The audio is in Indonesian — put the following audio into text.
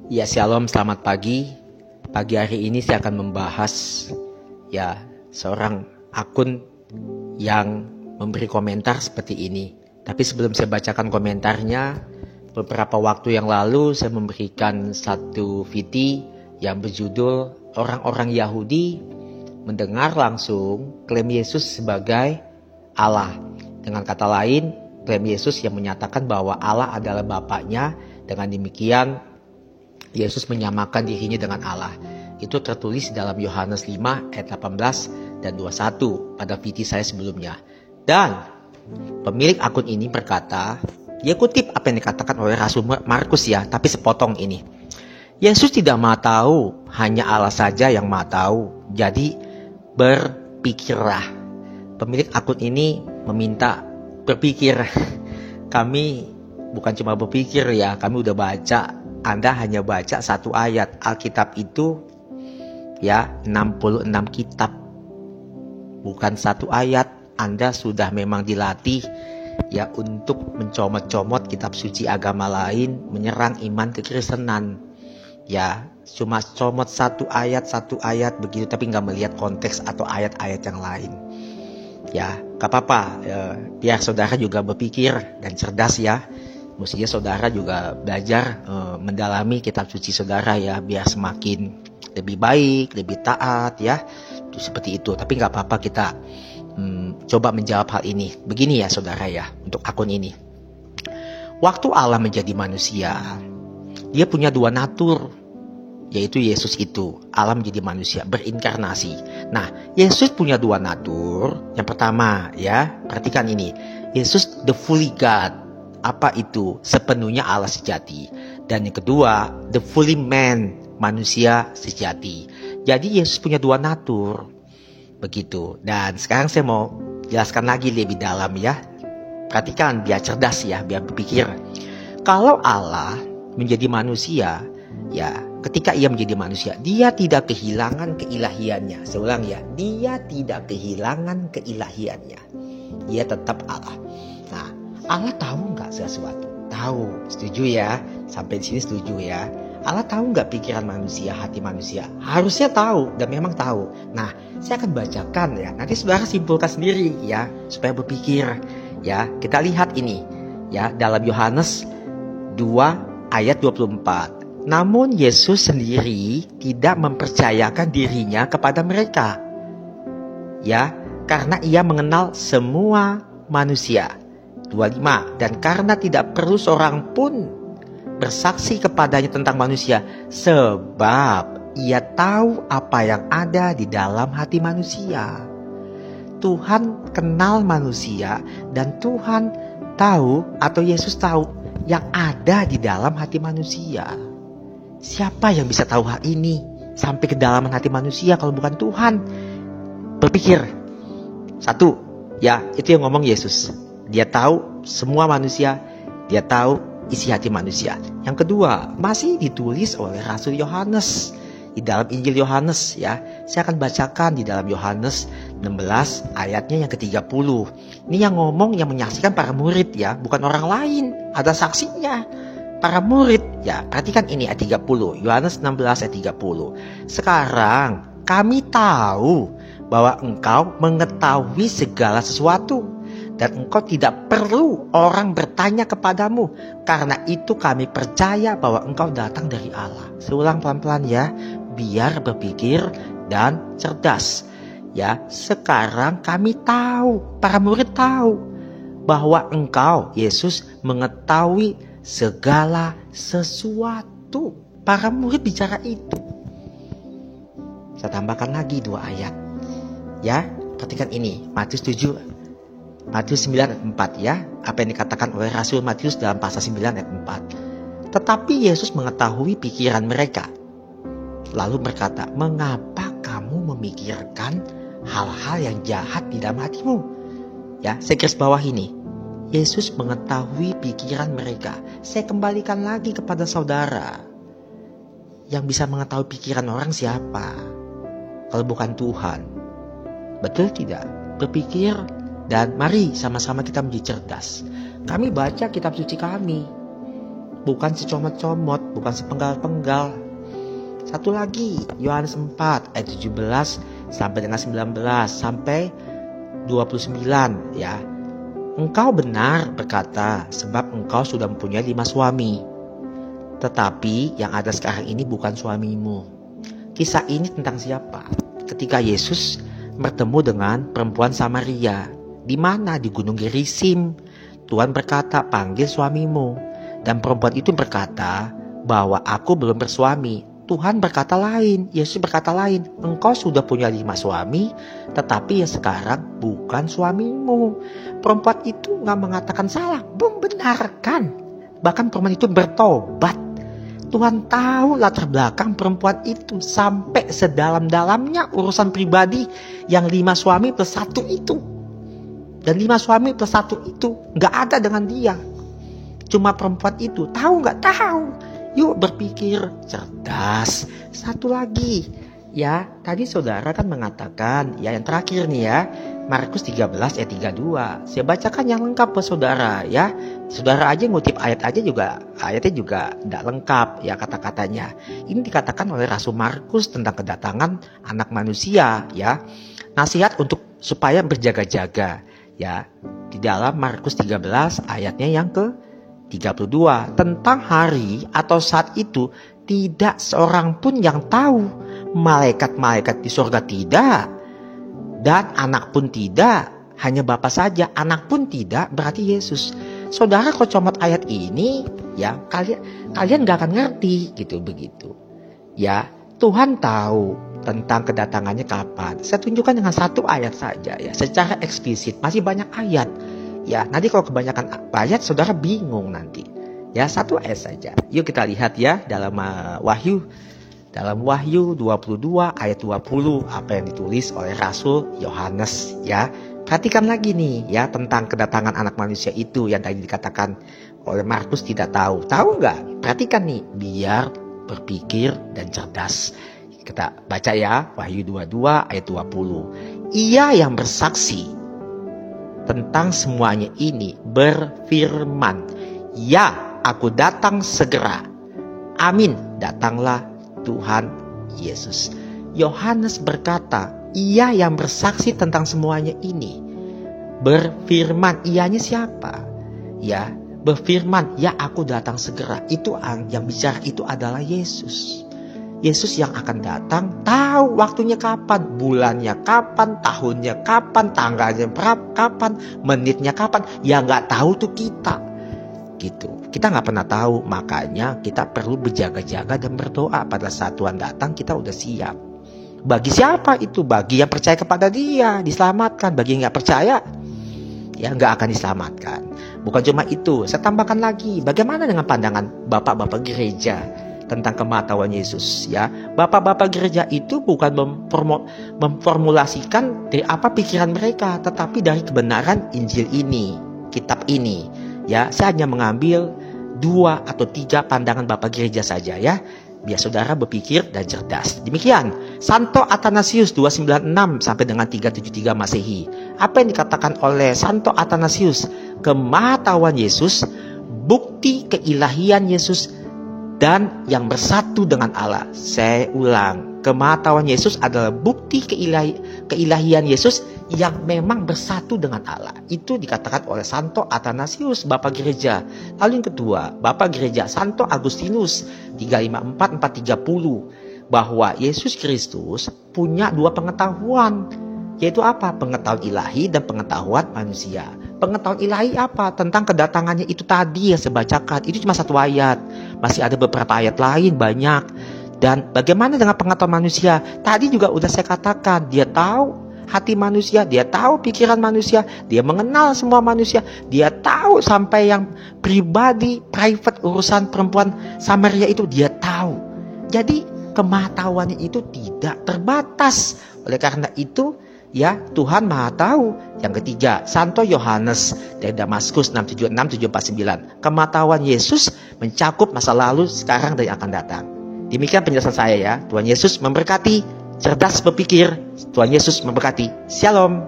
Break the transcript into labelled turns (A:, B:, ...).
A: Ya, shalom, selamat pagi. Pagi hari ini saya akan membahas seorang akun yang memberi komentar seperti ini. Tapi sebelum saya bacakan komentarnya, beberapa waktu yang lalu saya memberikan satu VT yang berjudul orang-orang Yahudi mendengar langsung klaim Yesus sebagai Allah. Dengan kata lain, klaim Yesus yang menyatakan bahwa Allah adalah Bapaknya. Dengan demikian Yesus menyamakan dirinya dengan Allah. Itu tertulis dalam Yohanes 5 ayat 18 dan 21 pada VT saya sebelumnya. Dan pemilik akun ini berkata, dia kutip apa yang dikatakan oleh Rasul Markus tapi sepotong ini. Yesus tidak maha tahu, hanya Allah saja yang maha tahu. Jadi berpikirlah. Pemilik akun ini meminta berpikir. Kami bukan cuma berpikir kami udah baca. Anda hanya baca satu ayat. Alkitab itu 66 kitab. Bukan satu ayat. Anda sudah memang dilatih untuk mencomot-comot kitab suci agama lain, menyerang iman kekristenan. Cuma comot satu ayat begitu, tapi nggak melihat konteks atau ayat-ayat yang lain. Gak apa-apa, biar saudara juga berpikir dan cerdas Mestinya saudara juga belajar mendalami kitab suci saudara biar semakin lebih baik, lebih taat seperti itu. Tapi gak apa-apa kita coba menjawab hal ini. Begini saudara untuk akun ini. Waktu Allah menjadi manusia, dia punya dua natur, yaitu Yesus itu. Allah menjadi manusia, berinkarnasi. Nah, Yesus punya dua natur. Yang pertama perhatikan ini. Yesus the fully God. Apa itu? Sepenuhnya Allah sejati. Dan yang kedua, the fully man, manusia sejati. Jadi Yesus punya dua natur. Begitu. Dan sekarang saya mau jelaskan lagi lebih dalam Perhatikan biar cerdas biar berpikir. Kalau Allah menjadi manusia, ketika ia menjadi manusia, dia tidak kehilangan keilahiannya. Saya ulang dia tidak kehilangan keilahiannya. Dia tetap Allah. Nah, Allah tahu nggak sesuatu? Tahu, setuju Sampai di sini setuju Allah tahu nggak pikiran manusia, hati manusia? Harusnya tahu dan memang tahu. Nah, saya akan bacakan Nanti saudara simpulkan sendiri supaya berpikir. Kita lihat ini dalam Yohanes 2 ayat 24. Namun Yesus sendiri tidak mempercayakan dirinya kepada mereka. Karena ia mengenal semua manusia. 25. Dan karena tidak perlu seorang pun bersaksi kepadanya tentang manusia, sebab ia tahu apa yang ada di dalam hati manusia. Tuhan kenal manusia dan Tuhan tahu atau Yesus tahu yang ada di dalam hati manusia. Siapa yang bisa tahu hal ini sampai ke dalam hati manusia kalau bukan Tuhan? Berpikir. Satu, itu yang ngomong Yesus. Dia tahu semua manusia, dia tahu isi hati manusia. Yang kedua, masih ditulis oleh Rasul Yohanes di dalam Injil Yohanes Saya akan bacakan di dalam Yohanes 16 ayatnya yang ke-30. Ini yang ngomong, yang menyaksikan para murid bukan orang lain. Ada saksinya. Para murid perhatikan ini ayat 30. Yohanes 16 ayat 30. Sekarang kami tahu bahwa engkau mengetahui segala sesuatu dan engkau tidak perlu orang bertanya kepadamu. Karena itu kami percaya bahwa engkau datang dari Allah. Saya ulang pelan-pelan biar berpikir dan cerdas. Sekarang kami tahu, para murid tahu bahwa engkau, Yesus, mengetahui segala sesuatu. Para murid bicara itu. Saya tambahkan lagi 2 ayat. Perhatikan ini, Matius 7. Matius 9 ayat 4 apa yang dikatakan oleh Rasul Matius dalam pasal 9 ayat 4. Tetapi Yesus mengetahui pikiran mereka, lalu berkata, mengapa kamu memikirkan hal-hal yang jahat di dalam hatimu? Saya garis bawah ini. Yesus mengetahui pikiran mereka. Saya kembalikan lagi kepada saudara. Yang bisa mengetahui pikiran orang siapa? Kalau bukan Tuhan. Betul tidak? Berpikir. Dan mari sama-sama kita menjadi cerdas. Kami baca kitab suci kami. bukan secomot-comot, bukan sepenggal-penggal. Satu lagi, Yohanes 4 ayat 17 sampai dengan 19 sampai 29 ya. Engkau benar berkata, sebab engkau sudah mempunyai 5 suami. Tetapi yang ada sekarang ini bukan suamimu. Kisah ini tentang siapa? Ketika Yesus bertemu dengan perempuan Samaria. Di mana? Di Gunung Gerisim. Tuhan berkata, panggil suamimu. Dan perempuan itu berkata bahwa aku belum bersuami. Tuhan berkata lain, Yesus berkata lain. Engkau sudah punya 5 suami, tetapi yang sekarang bukan suamimu. Perempuan itu gak mengatakan salah, membenarkan. Bahkan perempuan itu bertobat. Tuhan tahu latar belakang perempuan itu sampai sedalam-dalamnya urusan pribadi yang 5 suami plus 1 itu. Dan 5 suami plus 1 itu gak ada dengan dia. Cuma perempuan itu tahu gak? Tahu. Yuk berpikir cerdas. Satu lagi ya, tadi saudara kan mengatakan ya, yang terakhir nih ya, Markus 13 ayat 32. Saya bacakan yang lengkap buat saudara ya. Saudara aja ngutip ayatnya juga tidak lengkap ya kata-katanya. Ini dikatakan oleh Rasul Markus tentang kedatangan anak manusia ya. Nasihat untuk supaya berjaga-jaga ya. Di dalam Markus 13 ayatnya yang ke-32, tentang hari atau saat itu tidak seorang pun yang tahu. Malaikat-malaikat di surga tidak, dan anak pun tidak, hanya Bapa saja. Anak pun tidak, berarti Yesus. Saudara kalau comot ayat ini ya, kalian gak akan ngerti gitu begitu. Ya, Tuhan tahu tentang kedatangannya kapan. Saya tunjukkan dengan satu ayat saja ya, secara eksplisit. Masih banyak ayat. Ya, nanti kalau kebanyakan ayat saudara bingung nanti. Ya, satu ayat saja. Yuk kita lihat ya dalam Wahyu. Dalam Wahyu 22 ayat 20 apa yang ditulis oleh Rasul Yohanes ya. Perhatikan lagi nih ya tentang kedatangan anak manusia itu yang tadi dikatakan oleh Markus tidak tahu. Tahu nggak? Perhatikan nih, biar berpikir dan cerdas. Kita baca ya Wahyu 22 ayat 20. Ia yang bersaksi tentang semuanya ini berfirman, ya, aku datang segera. Amin, datanglah Tuhan Yesus. Yohanes berkata, ia yang bersaksi tentang semuanya ini berfirman. Ianya siapa? Ya, berfirman, ya aku datang segera. Itu yang bicara itu adalah Yesus. Yesus yang akan datang, tahu waktunya kapan, bulannya kapan, tahunnya kapan, tanggalnya kapan, menitnya kapan. Yang gak tahu tuh kita. Gitu. Kita nggak pernah tahu, makanya kita perlu berjaga-jaga dan berdoa. Pada saat Tuhan datang kita udah siap. Bagi siapa itu? Bagi yang percaya kepada Dia diselamatkan. Bagi yang nggak percaya ya nggak akan diselamatkan. Bukan cuma itu, saya tambahkan lagi, bagaimana dengan pandangan bapak-bapak gereja tentang kemahtahuan Yesus ya. Bapak-bapak gereja itu bukan memformulasikan dari apa pikiran mereka, tetapi dari kebenaran Injil ini, kitab ini. Ya, saya hanya mengambil 2 atau 3 pandangan Bapak Gereja saja ya, biar saudara berpikir dan cerdas. Demikian, Santo Athanasius 296 sampai dengan 373 Masehi. Apa yang dikatakan oleh Santo Athanasius? Kemahtahuan Yesus, bukti keilahian Yesus, dan yang bersatu dengan Allah. Saya ulang, kemahtahuan Yesus adalah bukti keilahian Yesus yang memang bersatu dengan Allah. Itu dikatakan oleh Santo Athanasius, Bapak Gereja. Lalu yang kedua, Bapak Gereja Santo Agustinus 354-430, bahwa Yesus Kristus punya 2 pengetahuan, yaitu apa? Pengetahuan ilahi dan pengetahuan manusia. Pengetahuan ilahi apa? Tentang kedatangannya itu tadi yang saya bacakan. Itu cuma 1 ayat. Masih ada beberapa ayat lain banyak. Dan bagaimana dengan pengetahuan manusia? Tadi juga udah saya katakan, dia tahu hati manusia, dia tahu pikiran manusia, dia mengenal semua manusia, dia tahu sampai yang pribadi, private, urusan perempuan Samaria itu dia tahu. Jadi kemahtahuannya itu tidak terbatas. Oleh karena itu ya, Tuhan Maha Tahu. Yang ketiga, Santo Yohanes dari Damaskus 676-749. Kemahtahuan Yesus mencakup masa lalu, sekarang, dan yang akan datang. Demikian penjelasan saya ya. Tuhan Yesus memberkati. Cerdas berpikir. Tuhan Yesus memberkati. Shalom.